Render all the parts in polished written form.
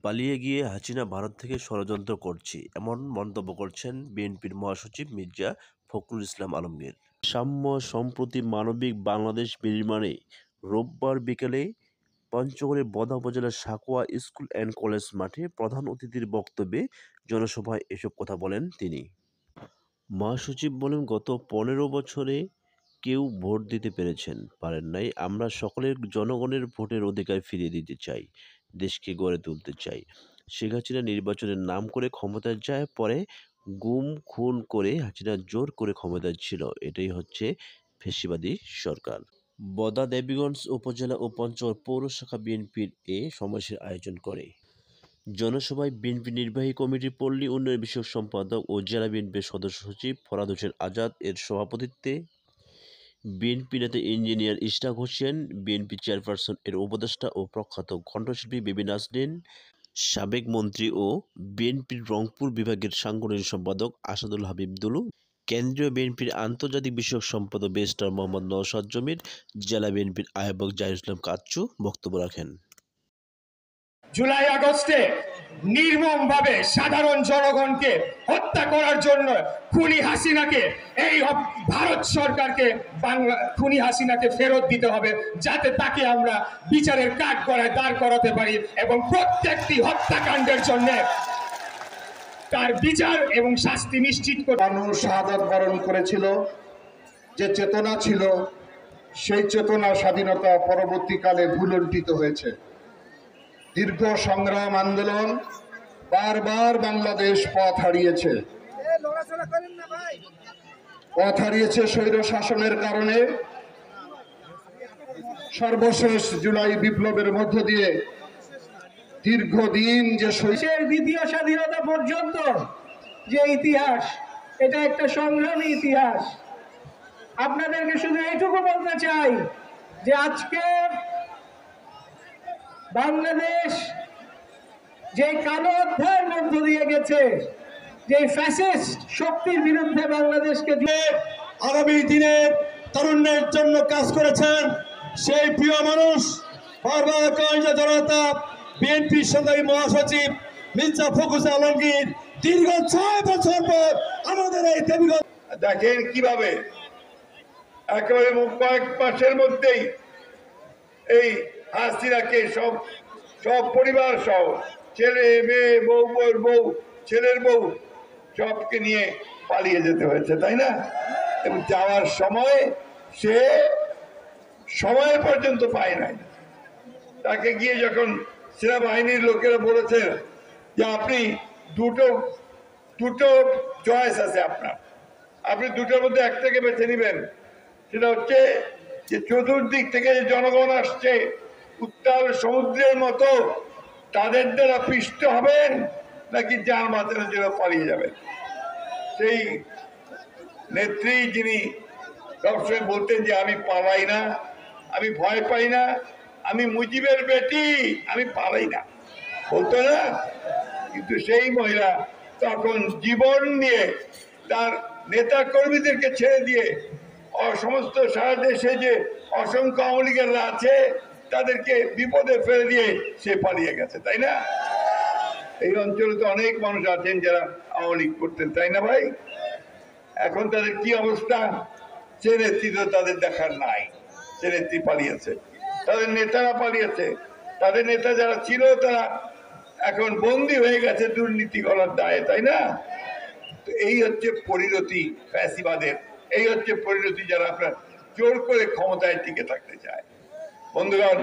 পালিয়ে গিয়ে হাসিনা ভারত থেকে ষড়যন্ত্র করছে এমন মন্তব্য করছেন বিএনপির মহাসচিব মির্জা ফখরুল ইসলাম আলমগীর। সাম্য সম্প্রতি মানবিক বাংলাদেশ নির্মাণে রোববার বিকেলে পঞ্চগড়ের বদা উপজেলার সাকুয়া স্কুল অ্যান্ড কলেজ মাঠে প্রধান অতিথির বক্তব্যে জনসভায় এসব কথা বলেন তিনি। মহাসচিব বলেন, গত ১৫ বছরে কেউ ভোট দিতে পারেন নাই। আমরা সকলের জনগণের ভোটের অধিকার ফিরিয়ে দিতে চাই, দেশকে গড়ে তুলতে চাই। শেখ হাসিনা নির্বাচনের নাম করে ক্ষমতায় যায়, পরে গুম খুন করে হাসিনা জোর করে ক্ষমতায় ছিল। এটাই হচ্ছে ফ্যাসিবাদী সরকার। বদা দেবীগঞ্জ উপজেলা ও পঞ্চগড় পৌর শাখা বিএনপির এ সমাবেশের আয়োজন করে। জনসভায় বিএনপি নির্বাহী কমিটির পল্লী উন্নয়ন বিষয়ক সম্পাদক ও জেলা বিএনপির সদস্য সচিব ফরহাদ হোসেন আজাদ এর সভাপতিত্বে বিএনপি নেতা engineer Ishraque Hossain, BNP chairperson এর উপদেষ্টা ও প্রখ্যাত কণ্ঠশিল্পী বেবি নাজনীন, সাবেক মন্ত্রী ও বিএনপির রংপুর বিভাগের সাংগঠনিক সম্পাদক আসাদুল হাবিব দুলু, কেন্দ্রীয় বিএনপির আন্তর্জাতিক বিষয়ক সম্পাদক ব্যারিস্টার মোহাম্মদ নওশাদ জমির, জেলা বিএনপির আহ্বায়ক জাহির ইসলাম কাচ্চু বক্তব্য রাখেন। জুলাই আগস্টে নির্মমভাবে সাধারণ জনগণকে হত্যা করার জন্য খুনি হাসিনাকে এই ভারত সরকারকে খুনি হাসিনাকে ফেরত দিতে হবে, যাতে তাকে আমরা বিচারের কাঠগড়ায় দাঁড় করাতে পারি এবং প্রত্যেকটি হত্যাকাণ্ডের জন্য তার বিচার এবং শাস্তি নিশ্চিত করে। মানুষ শাহাদাত বরণ করেছিল, যে চেতনা ছিল সেই চেতনা স্বাধীনতা পরবর্তীকালে ভুলুণ্ঠিত হয়েছে। দীর্ঘ সংগ্রাম আন্দোলন বারবার বাংলাদেশ পথ হারিয়েছে স্বৈর শাসনের কারণে। সর্বশেষ জুলাই বিপ্লবের মধ্য দিয়ে দীর্ঘদিন যে দ্বিতীয় স্বাধীনতা পর্যন্ত যে ইতিহাস, এটা একটা সংগ্রামী ইতিহাস। আপনাদেরকে শুধু এইটুকু বলতে চাই যে আজকে বাংলাদেশ যে কালো অধ্যায়ের মধ্য দিয়ে গেছে, যে ফ্যাসিস্ট শক্তির বিরুদ্ধে বাংলাদেশকে আগামী দিনে তরুণের জন্য কাজ করেছেন সেই প্রিয় মানুষ বারবার কয়েকজন জনতা বিএনপির সংগ্রামী মহাসচিব মির্জা ফখরুল আলমগীর দীর্ঘ ৬ বছর পর আমাদের এই দেবীগঞ্জ। দেখেন কিভাবে একেবারে কয়েক মাসের মধ্যেই এই হাসিনাকে সব পরিবার সহ ছেলে মেয়ে বউ ছেলের বউ সবকে নিয়ে পালিয়ে যেতে হয়েছে, তাই না? এবং যাওয়ার সময় সে সময় পর্যন্ত পায় নাই। তাকে গিয়ে যখন সেনাবাহিনীর লোকেরা বলেছে যে আপনি দুটো চয়েস আছে আপনার, আপনি দুটোর মধ্যে একটাকে বেছে নেবেন, সেটা হচ্ছে যে চতুর্দিক থেকে যে জনগণ আসছে উত্তাল সমুদ্রের মতো, তাদের দ্বারা পিষ্ট হবেন নাকি যার মাথার জন্য পালিয়ে যাবেন। সেই নেত্রী যিনি সবসময় বলতেন যে আমি পালাই না, আমি ভয় পাই না, আমি মুজিবের বেটি, আমি পালাই না, বলতো না? কিন্তু সেই মহিলা তখন জীবন নিয়ে তার নেতা কর্মীদেরকে ছেড়ে দিয়ে সমস্ত সারা দেশে যে অসংখ্য আওয়ামী লীগেররা আছে তাদেরকে বিপদে ফেলে দিয়ে সে পালিয়ে গেছে, তাই না? এই অঞ্চলে তো অনেক মানুষ আছেন যারা আওয়ামী লীগ করতেন, তাই না ভাই? এখন তাদের কি অবস্থা? সে নেতৃত্ব তাদের দেখার নাই, সে নেত্রী পালিয়েছে, তাদের নেতারা পালিয়েছে, তাদের নেতা যারা ছিল তারা এখন বন্দী হয়ে গেছে দুর্নীতি করার দায়ে, তাই না? তো এই হচ্ছে পরিণতি ফ্যাসিবাদের, এই হচ্ছে পরিণতি যারা আপনার জোর করে ক্ষমতায় টিকে থাকতে চায়। বন্ধুগণ,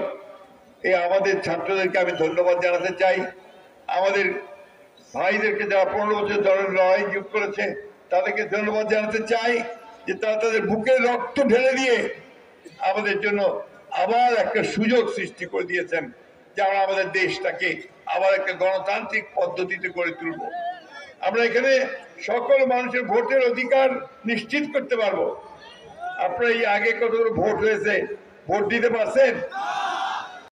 এই আমাদের ছাত্রদেরকে আমি ধন্যবাদ জানাতে চাই, আমাদের ভাইদেরকে যারা 15 বছর ধরে লড়াই যোগ করেছে তাদেরকে ধন্যবাদ জানাতে চাই যে তারা তাদের বুকের রক্ত ঢেলে দিয়ে আমাদের জন্য আবার একটা সুযোগ সৃষ্টি করে দিয়েছেন যে আমরা আমাদের দেশটাকে আবার একটা গণতান্ত্রিক পদ্ধতিতে গড়ে তুলব। আমরা এখানে সকল মানুষের ভোটের অধিকার নিশ্চিত করতে পারবো। আপনারা এই আগে কতগুলো ভোট হয়েছে, ভোট দিতে পারছেন?